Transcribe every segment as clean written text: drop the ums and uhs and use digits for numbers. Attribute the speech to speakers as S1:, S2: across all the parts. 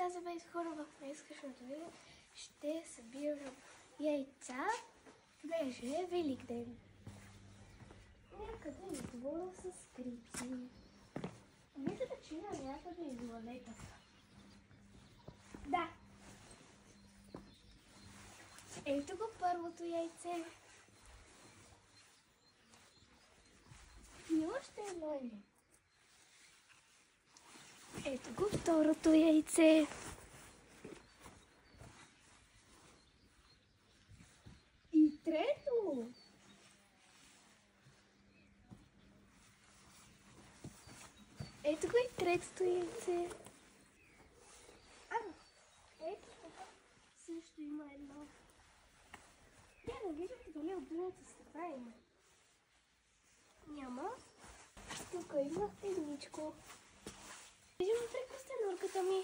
S1: неща за вас хора в днескашното видео. Ще събирам яйца, понеже е Великден. Някъде изгора с скрипки. Мисля, че има някъде изгорета. Да. Ето го първото яйце. И още едно има. Ето го второто яйце. И трето. Ето го и третото яйце. Ето тук също има едно. Не виждате дали от другата страна има. Няма. Тук има едничко. Виждам вътре костенурката ми.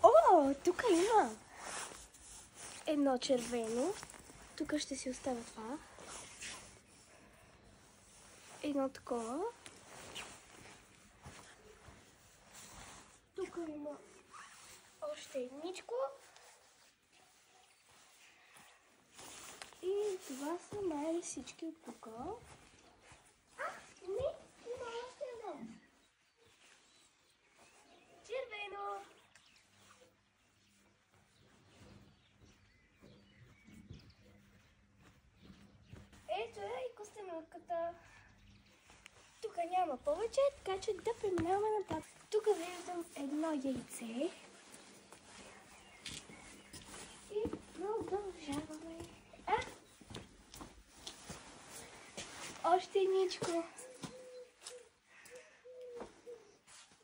S1: О, тук има едно червено. Тук ще си оставя това. Едно такова. Тук има още едничко. И това са май всички от тук. Не, има още едно. Червено. Ето е и костенурката. Тук няма повече, така че да преминаваме нататък. Тук виждам едно яйце. И продължаваме. Още едничко.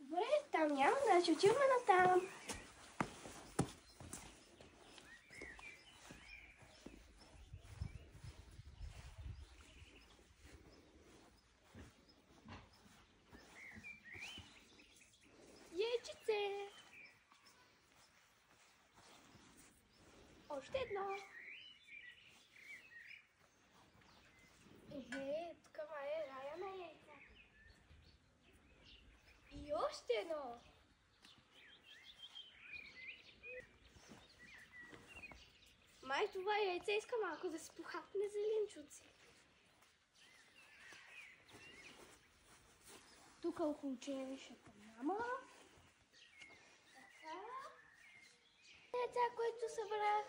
S1: Добре, там няма, значи отиваме натам. Яйчице. Още едно. Тук е рая на яйца. И още едно. Май това яйце иска малко да се похапне зеленчуци. Тук около черешата няма. Яйца, които събрах.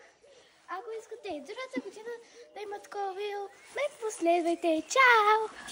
S1: Ако искате и другата година да има такова видео, ме последвайте. Чао!